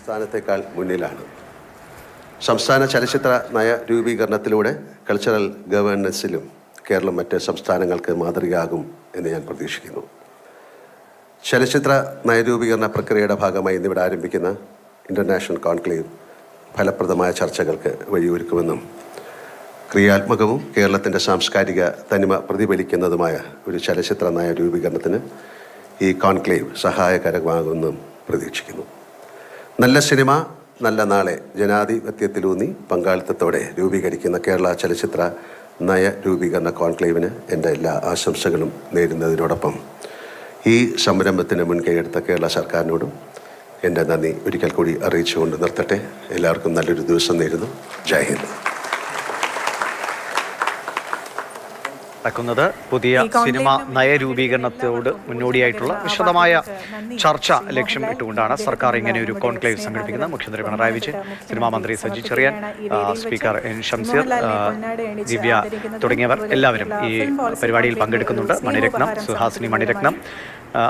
സ്ഥാനത്തേക്കാൾ മുന്നിലാണ്. സംസ്ഥാന ചലച്ചിത്ര നയ രൂപീകരണത്തിലൂടെ കൾച്ചറൽ ഗവേണൻസിലും കേരളം മറ്റ് സംസ്ഥാനങ്ങൾക്ക് മാതൃകയാകും എന്ന് ഞാൻ പ്രതീക്ഷിക്കുന്നു. ചലച്ചിത്ര നയരൂപീകരണ പ്രക്രിയയുടെ ഭാഗമായി ഇന്നിവിടെ ആരംഭിക്കുന്ന ഇൻ്റർനാഷണൽ കോൺക്ലേവ് ഫലപ്രദമായ ചർച്ചകൾക്ക് വഴിയൊരുക്കുമെന്നും ക്രിയാത്മകവും കേരളത്തിൻ്റെ സാംസ്കാരിക തനിമ പ്രതിഫലിക്കുന്നതുമായ ഒരു ചലച്ചിത്ര നയ രൂപീകരണത്തിന് ഈ കോൺക്ലേവ് സഹായകരമാകുമെന്നും പ്രതീക്ഷിക്കുന്നു. നല്ല സിനിമ നല്ല നാളെ ജനാധിപത്യത്തിലൂന്നി പങ്കാളിത്തത്തോടെ രൂപീകരിക്കുന്ന കേരള ചലച്ചിത്ര നയ രൂപീകരണ കോൺക്ലേവിന് എൻ്റെ എല്ലാ ആശംസകളും നേരുന്നതിനോടൊപ്പം ഈ സംരംഭത്തിന് മുൻകൈയെടുത്ത കേരള സർക്കാരിനോടും എൻ്റെ നന്ദി ഒരിക്കൽ കൂടി അറിയിച്ചുകൊണ്ട് നിർത്തട്ടെ. എല്ലാവർക്കും നല്ലൊരു ദിവസം നേരുന്നു. ജയ് ഹിന്ദ്. നടക്കുന്നത് പുതിയ സിനിമ നയരൂപീകരണത്തോട് മുന്നോടിയായിട്ടുള്ള വിശദമായ ചർച്ച ലക്ഷ്യം ഇട്ടുകൊണ്ടാണ് സർക്കാർ ഇങ്ങനെ ഒരു കോൺക്ലേവ് സംഘടിപ്പിക്കുന്നത്. മുഖ്യമന്ത്രി പിണറായി വിജയൻ, സിനിമാ മന്ത്രി സജി ചെറിയാൻ, സ്പീക്കർ എൻ ഷംസീർ, ദിവ്യ തുടങ്ങിയവർ എല്ലാവരും ഈ പരിപാടിയിൽ പങ്കെടുക്കുന്നുണ്ട്. മണിരത്നം, സുഹാസിനി മണിരത്നം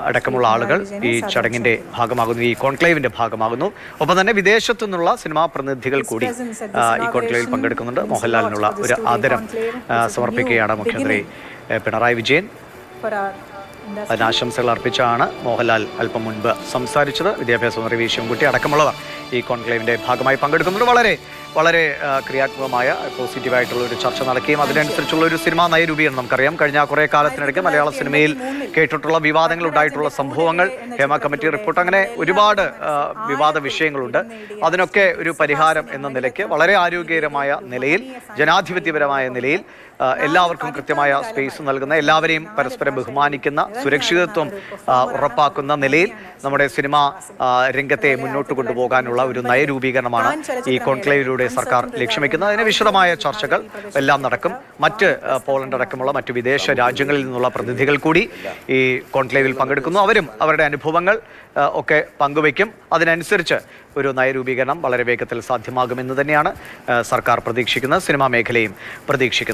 അടക്കമുള്ള ആളുകൾ ഈ ചടങ്ങിന്റെ ഭാഗമാകുന്നു, ഈ കോൺക്ലേവിന്റെ ഭാഗമാകുന്നു. ഒപ്പം തന്നെ വിദേശത്തു നിന്നുള്ള സിനിമാ പ്രതിനിധികൾ കൂടി ഈ കോൺക്ലേവിൽ പങ്കെടുക്കുന്നുണ്ട്. മോഹൻലാലിനുള്ള ഒരു ആദരം സമർപ്പിക്കുകയാണ് മുഖ്യമന്ത്രി പിണറായി വിജയൻ. അതിനാശംസകൾ അർപ്പിച്ചാണ് മോഹൻലാൽ അല്പം മുൻപ് സംസാരിച്ചത്. വിദ്യാഭ്യാസ മന്ത്രി വി ശിവൻകുട്ടി അടക്കമുള്ളവർ ഈ കോൺക്ലേവിന്റെ ഭാഗമായി പങ്കെടുക്കുന്നുണ്ട്. വളരെ ക്രിയാത്മകമായ പോസിറ്റീവായിട്ടുള്ള ഒരു ചർച്ച നടക്കുകയും അതിനനുസരിച്ചുള്ള ഒരു സിനിമാ നയരൂപീകരണം നമുക്കറിയാം. കഴിഞ്ഞ കുറേ കാലത്തിനിടയ്ക്ക് മലയാള സിനിമയിൽ കേട്ടിട്ടുള്ള വിവാദങ്ങൾ ഉണ്ടായിട്ടുള്ള സംഭവങ്ങൾ, ഹേമ കമ്മിറ്റി റിപ്പോർട്ട്, അങ്ങനെ ഒരുപാട് വിവാദ വിഷയങ്ങളുണ്ട്. അതിനൊക്കെ ഒരു പരിഹാരം എന്ന നിലയ്ക്ക് വളരെ ആരോഗ്യകരമായ നിലയിൽ, ജനാധിപത്യപരമായ നിലയിൽ എല്ലാവർക്കും കൃത്യമായ സ്പേസ് നൽകുന്ന, എല്ലാവരെയും പരസ്പരം ബഹുമാനിക്കുന്ന, സുരക്ഷിതത്വം ഉറപ്പാക്കുന്ന നിലയിൽ നമ്മുടെ സിനിമാ രംഗത്തെ മുന്നോട്ട് കൊണ്ടുപോകാനുള്ള ഒരു നയരൂപീകരണമാണ് ഈ കോൺക്ലേവിലൂടെ സർക്കാർ ലക്ഷ്യം വയ്ക്കുന്നത്. അതിന് വിശദമായ ചർച്ചകൾ എല്ലാം നടക്കും. മറ്റ് പോളണ്ട് അടക്കമുള്ള മറ്റ് വിദേശ രാജ്യങ്ങളിൽ നിന്നുള്ള പ്രതിനിധികൾ കൂടി ഈ കോൺക്ലേവിൽ പങ്കെടുക്കുന്നു. അവരും അവരുടെ അനുഭവങ്ങൾ ഒക്കെ പങ്കുവയ്ക്കും. അതിനനുസരിച്ച് ഒരു നയരൂപീകരണം വളരെ വേഗത്തിൽ സാധ്യമാകുമെന്ന് തന്നെയാണ് സർക്കാർ പ്രതീക്ഷിക്കുന്നത്, സിനിമാ മേഖലയും പ്രതീക്ഷിക്കുന്നത്.